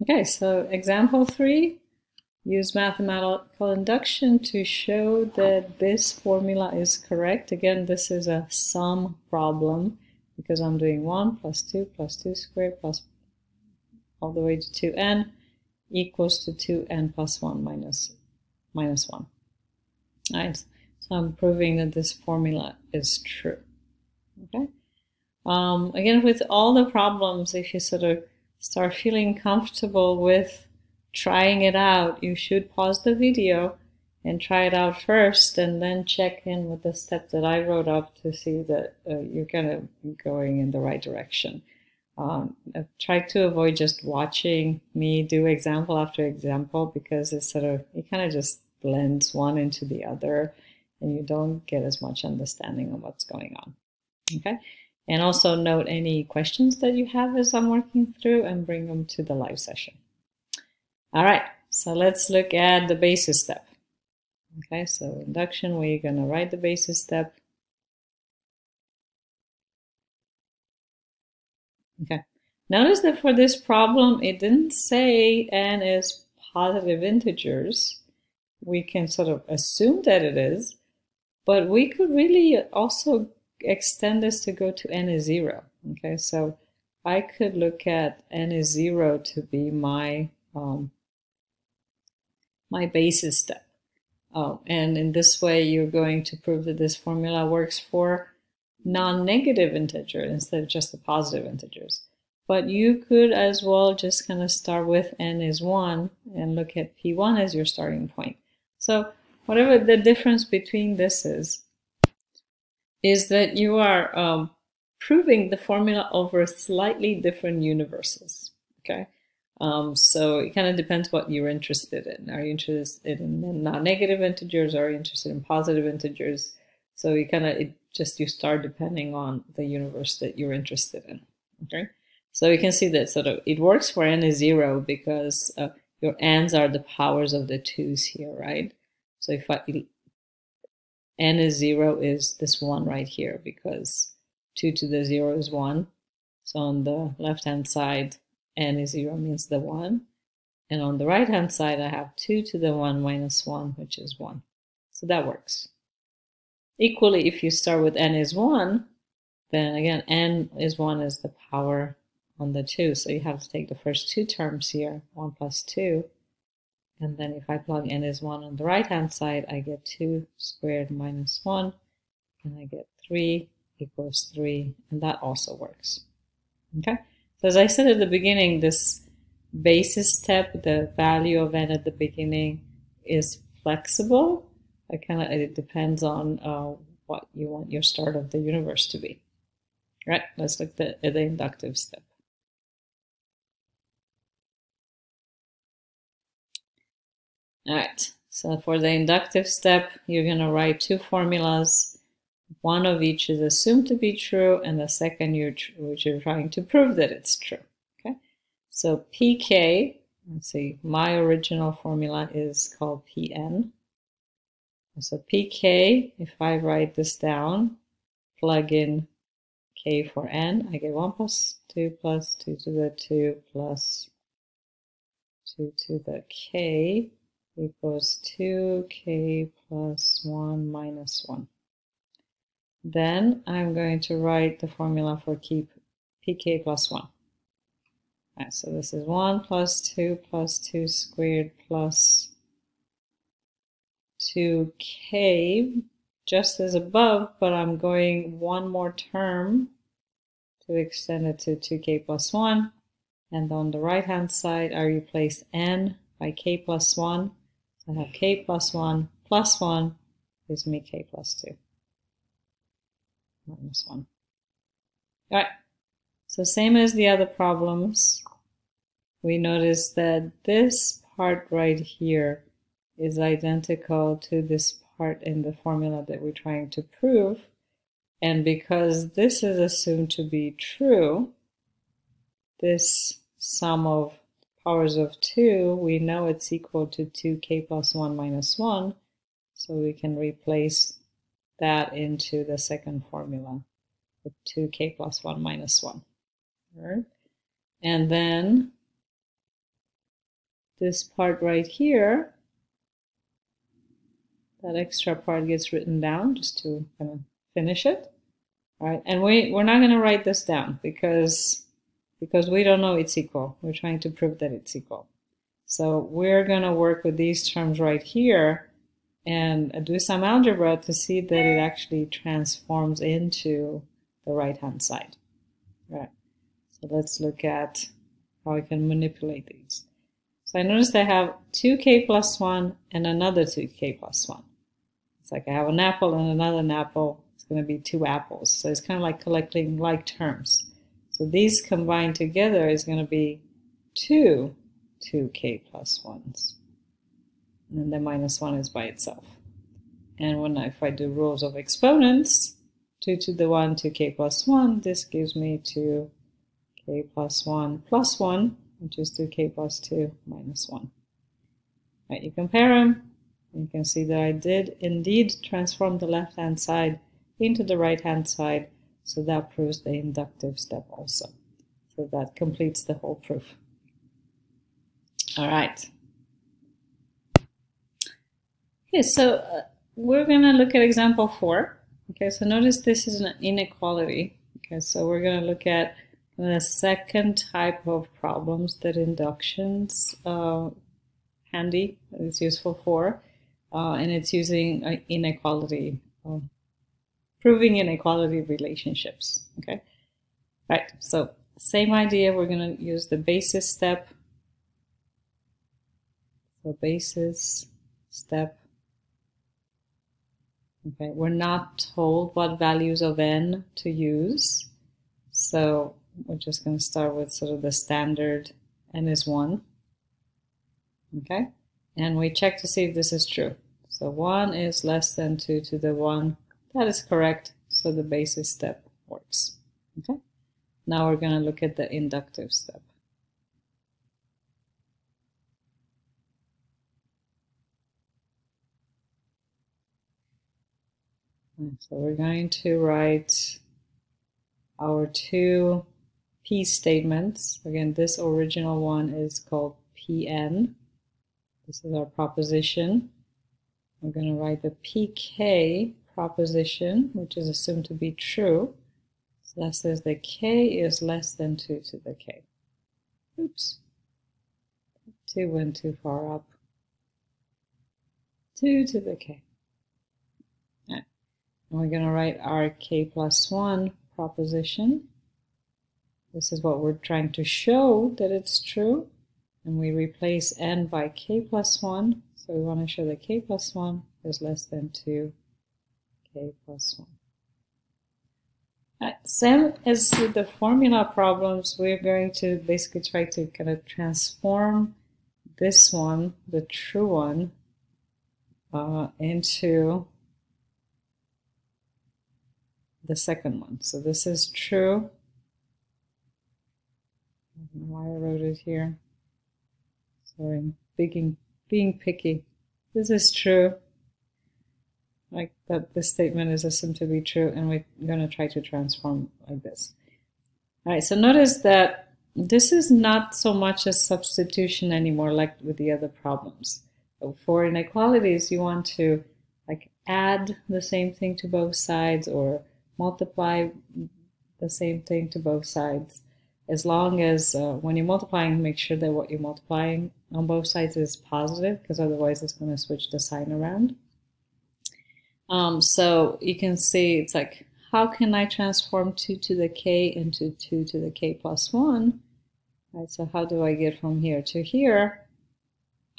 Okay, so example 3, use mathematical induction to show that this formula is correct. Again, this is a sum problem because I'm doing 1 plus 2 squared plus all the way to 2n equals to 2n plus 1 minus 1. All right, so I'm proving that this formula is true. Okay. Again, with all the problems, if you sort of start feeling comfortable with trying it out, you should pause the video and try it out first, and then check in with the step that I wrote up to see that you're kind of going in the right direction. Try to avoid just watching me do example after example, because it's it kind of just blends one into the other, and you don't get as much understanding of what's going on. Okay. And also note any questions that you have as I'm working through and bring them to the live session. All right, so let's look at the basis step. Okay, so induction, we're going to write the basis step. Okay, notice that for this problem, it didn't say n is positive integers. We can sort of assume that it is, but we could really also extend this to go to n is 0. Okay, so I could look at n is 0 to be my my basis step. And in this way, you're going to prove that this formula works for non-negative integers instead of just the positive integers. But you could as well just kind of start with n is 1 and look at p1 as your starting point. So whatever the difference between this is that you are proving the formula over slightly different universes. Okay, so it kind of depends what you're interested in. Are you interested in non-negative integers? Or are you interested in positive integers? So you you start depending on the universe that you're interested in. Okay, so you can see that it works for n is 0 because your n's are the powers of the 2's here, right? So if n is 0 is this 1 right here, because 2 to the 0 is 1. So on the left-hand side, n is 0 means the 1. And on the right-hand side, I have 2 to the 1 minus 1, which is 1. So that works. Equally, if you start with n is 1, then again, n is 1 is the power on the 2. So you have to take the first two terms here, 1 plus 2. And then if I plug n is 1 on the right-hand side, I get 2 squared minus 1, and I get 3 equals 3, and that also works. Okay, so as I said at the beginning, this basis step, the value of n at the beginning, is flexible. It depends on what you want your start of the universe to be. All right, let's look at the inductive step. All right, so for the inductive step, you're going to write two formulas. One of each is assumed to be true, and the second which you're trying to prove that it's true. Okay, so pk, let's see, my original formula is called pn. So pk, if I write this down, plug in k for n, I get 1 plus 2 plus 2 to the 2 plus 2 to the k equals 2k plus 1 minus 1. Then I'm going to write the formula for pk plus 1. All right, so this is 1 plus 2 squared plus 2k, just as above, but I'm going one more term to extend it to 2k plus 1. And on the right-hand side, I replace n by k plus 1. So I have k plus 1 gives me k plus 2 minus 1. All right, so same as the other problems, we notice that this part right here is identical to this part in the formula that we're trying to prove. And because this is assumed to be true, this sum of powers of 2, we know it's equal to 2k plus 1 minus 1. So we can replace that into the second formula with 2k plus 1 minus 1. All right. And then this part right here, that extra part gets written down just to kind of finish it. All right, and we're not going to write this down because we don't know it's equal. We're trying to prove that it's equal. So we're going to work with these terms right here and do some algebra to see that it actually transforms into the right-hand side. All right, so let's look at how I can manipulate these. So I noticed I have 2k plus 1 and another 2k plus 1. It's like I have an apple and another apple. It's going to be 2 apples. So it's kind of like collecting like terms. So these combined together is going to be 2k plus 1s. And the minus 1 is by itself. And if I do rules of exponents, 2 to the 1, 2k plus 1, this gives me 2k plus 1 plus 1, which is 2k plus 2 minus 1. Right, you compare them, and you can see that I did indeed transform the left-hand side into the right-hand side, so that proves the inductive step also. So that completes the whole proof. All right. Okay, so we're going to look at example 4. Okay, so notice this is an inequality. Okay, so we're going to look at the second type of problems that induction's handy, it's useful for, and it's using inequality, proving inequality relationships. Okay, right. So same idea. We're going to use the basis step. So basis step. Okay, we're not told what values of n to use, so we're just going to start with sort of the standard n is 1. Okay, and we check to see if this is true. So 1 is less than 2 to the 1. That is correct, so the basis step works. Okay, now we're going to look at the inductive step. So we're going to write our 2 P statements. Again, this original one is called Pn. This is our proposition. We're going to write the pk proposition, which is assumed to be true. So that says that k is less than 2 to the k. Oops. 2 went too far up. 2 to the k. And we're going to write our k plus 1 proposition. This is what we're trying to show that it's true. And we replace n by k plus 1. So we want to show that k plus 1 is less than 2k plus 1. Same as with the formula problems, we're going to basically try to kind of transform this one, the true one, into the second one. So this is true. I don't know why I wrote it here. Sorry, I'm being picky. This is true. Like that, this statement is assumed to be true, and we're going to try to transform like this. All right, so notice that this is not so much a substitution anymore like with the other problems. So for inequalities, you want to like add the same thing to both sides or multiply the same thing to both sides, as long as when you're multiplying, make sure that what you're multiplying on both sides is positive, because otherwise it's going to switch the sign around. So you can see it's like, how can I transform 2 to the k into 2 to the k plus 1? Right, so how do I get from here to here?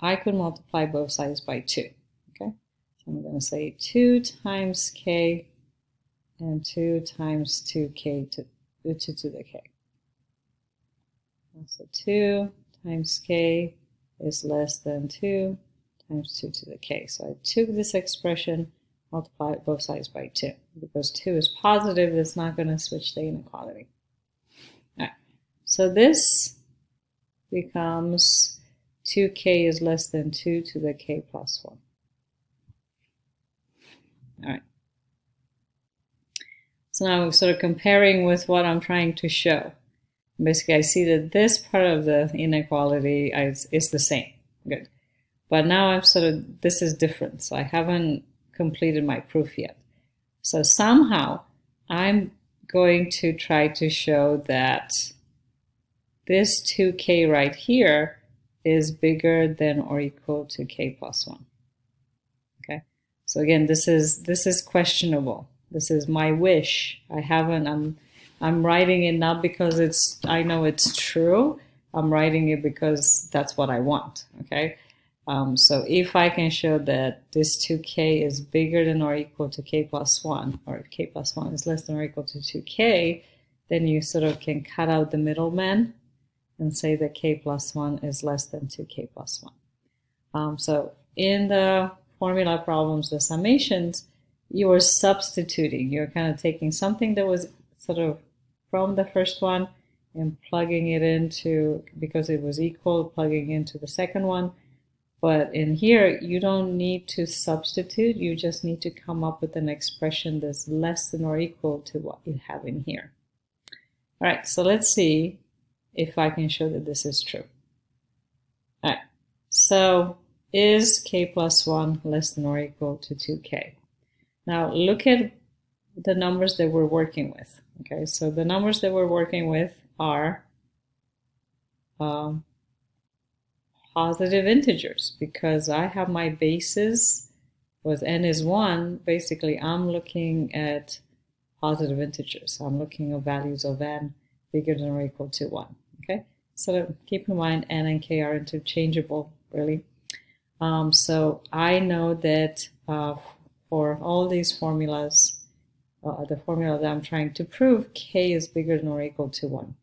I could multiply both sides by 2. Okay, so I'm going to say 2 times k and 2 times 2k to 2 to the k. So 2 times k is less than 2 times 2 to the k. So I took this expression, multiplied both sides by 2. Because 2 is positive, it's not going to switch the inequality. All right. So this becomes 2k is less than 2 to the k plus 1. All right. So now I'm sort of comparing with what I'm trying to show. Basically, I see that this part of the inequality is the same. good. But now I'm this is different. So I haven't completed my proof yet. So somehow I'm going to try to show that this 2k right here is bigger than or equal to k plus 1. Okay. So again, this is questionable. This is my wish. I'm writing it not because I know it's true. I'm writing it because that's what I want. Okay. So if I can show that this 2k is bigger than or equal to k plus 1, or k plus 1 is less than or equal to 2k, then you sort of can cut out the middleman and say that k plus 1 is less than 2k plus 1. So in the formula problems, the summations, you are substituting. You're kind of taking something that was sort of from the first one and plugging it into, because it was equal, plugging into the second one. But in here, you don't need to substitute. You just need to come up with an expression that's less than or equal to what you have in here. All right, so let's see if I can show that this is true. All right, so is k plus 1 less than or equal to 2k? Now look at the numbers that we're working with. Okay, so the numbers that we're working with are positive integers, because I have my basis was n is 1. Basically, I'm looking at positive integers. I'm looking at values of n bigger than or equal to 1. Okay, so keep in mind n and k are interchangeable, really. So I know that for all these formulas, the formula that I'm trying to prove, k is bigger than or equal to 1.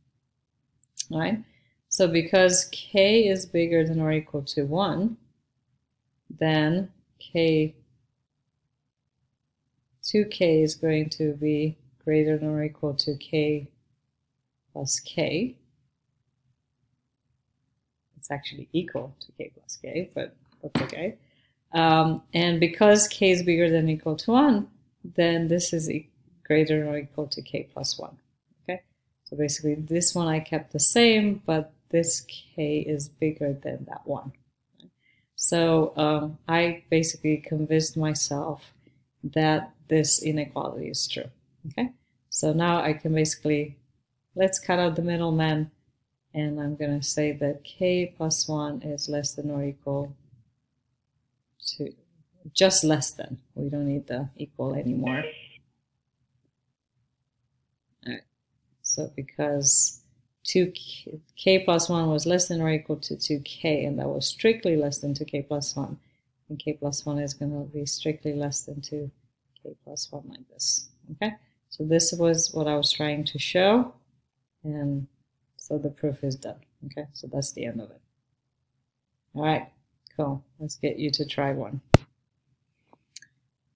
All right. So because k is bigger than or equal to 1, then 2k is going to be greater than or equal to k plus k. It's actually equal to k plus k, but that's okay. And because k is bigger than or equal to 1, then this is greater than or equal to k plus 1. Okay, so basically this one I kept the same, but this k is bigger than that one. So I basically convinced myself that this inequality is true. Okay, so now I can basically, let's cut out the middleman, and I'm going to say that k plus 1 is less than or equal to, just less than. We don't need the equal anymore. All right, so because 2k plus 1 was less than or equal to 2k, and that was strictly less than 2k plus 1, and k plus 1 is going to be strictly less than 2k plus 1, like this. Okay, so this was what I was trying to show, and so the proof is done. Okay, so that's the end of it. All right, cool. Let's get you to try one.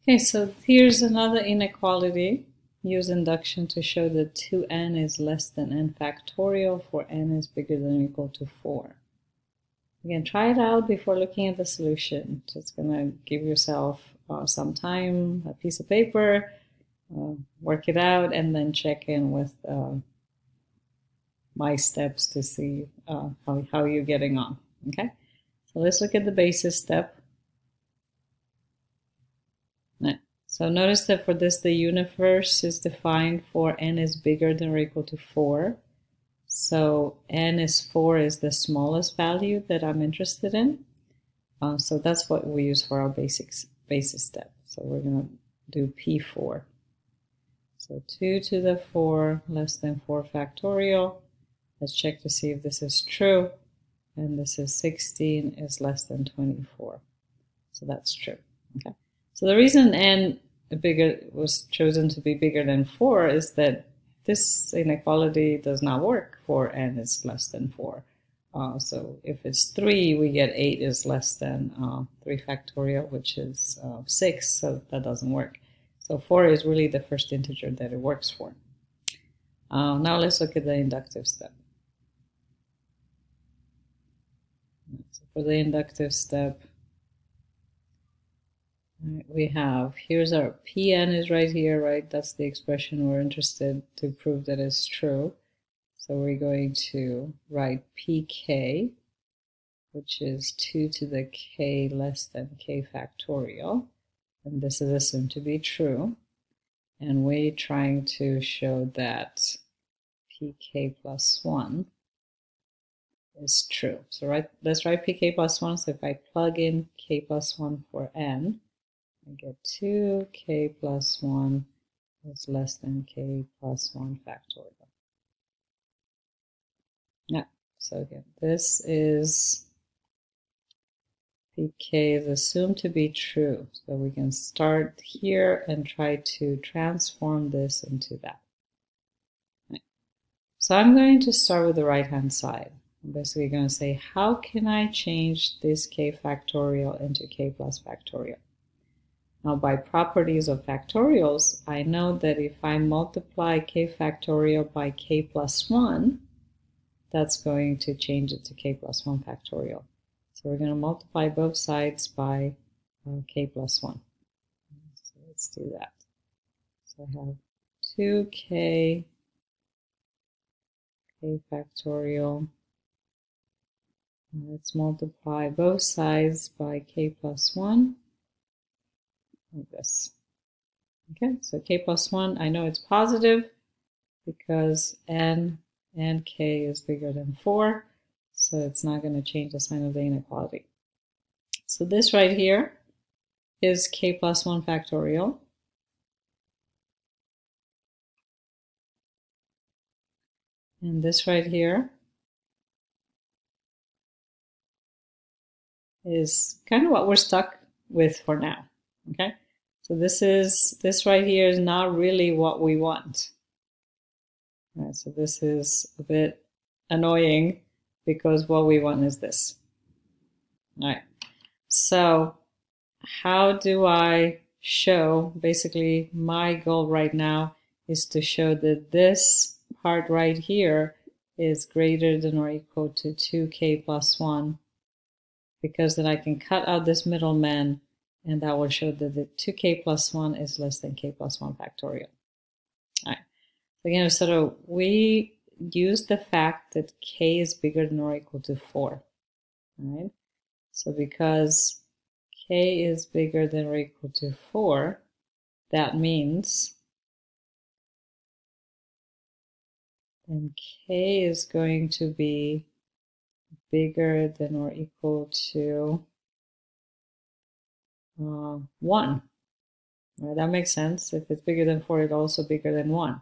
Okay, so here's another inequality. Use induction to show that 2n is less than n factorial for n is bigger than or equal to 4. Again, try it out before looking at the solution. Just going to give yourself some time, a piece of paper, work it out, and then check in with my steps to see how you're getting on. Okay, so let's look at the basis step. So notice that for this, the universe is defined for n is bigger than or equal to 4. So n is 4 is the smallest value that I'm interested in. So that's what we use for our basis step. So we're going to do P4. So 2 to the 4 less than 4 factorial. Let's check to see if this is true. And this is 16 is less than 24. So that's true. Okay. So the reason n was chosen to be bigger than 4 is that this inequality does not work for n is less than 4. So if it's 3, we get 8 is less than 3 factorial, which is 6, so that doesn't work. So 4 is really the first integer that it works for. Now let's look at the inductive step. So for the inductive step, we have, here's our Pn is right here, right? That's the expression we're interested to prove that it's true. So we're going to write Pk, which is 2 to the k less than k factorial. And this is assumed to be true. And we're trying to show that pk plus 1 is true. So let's write pk plus 1. So if I plug in k plus 1 for n, I get 2k plus 1 is less than k plus 1 factorial. Yeah, so again, this is pk is assumed to be true. So we can start here and try to transform this into that. Right. So I'm going to start with the right-hand side. I'm basically going to say, how can I change this k factorial into k plus factorial? Now, by properties of factorials, I know that if I multiply k factorial by k plus 1, that's going to change it to k plus 1 factorial. So we're going to multiply both sides by k plus 1. So let's do that. So I have 2k k factorial. Let's multiply both sides by k plus 1, like this. Okay, so k plus 1, I know it's positive because n and k is bigger than 4, so it's not going to change the sign of the inequality. So this right here is k plus 1 factorial. And this right here is kind of what we're stuck with for now. Okay, so this right here is not really what we want. All right, so this is a bit annoying because what we want is this. All right, so how do I show, basically my goal right now is to show that this part right here is greater than or equal to 2k plus 1, because then I can cut out this middleman, and that will show that the 2k plus 1 is less than k plus 1 factorial. All right. Again, so we use the fact that k is bigger than or equal to 4. All right. So because k is bigger than or equal to 4, that means then k is going to be bigger than or equal to 1. Right, that makes sense. If it's bigger than 4, it's also bigger than 1.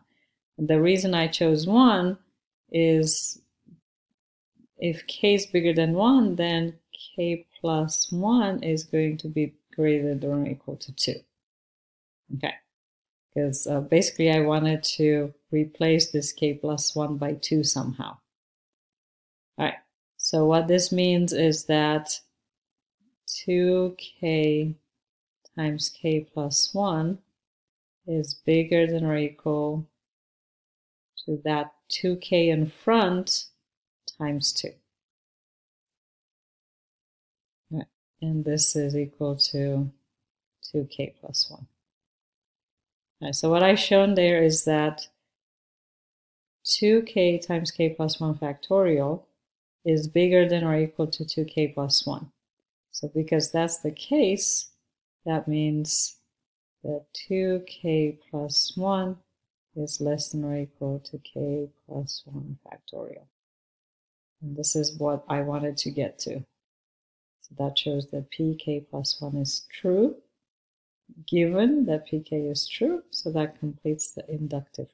And the reason I chose 1 is if k is bigger than 1, then k plus 1 is going to be greater than or equal to 2. Okay, because basically I wanted to replace this k plus 1 by 2 somehow. All right, so what this means is that 2k times k plus 1 is bigger than or equal to that 2k in front times 2. Right. And this is equal to 2k plus 1. Right, so what I've shown there is that 2k times k plus 1 factorial is bigger than or equal to 2k plus 1. So because that's the case, that means that 2k plus 1 is less than or equal to k plus 1 factorial. And this is what I wanted to get to. So that shows that pk plus 1 is true, given that pk is true, so that completes the inductive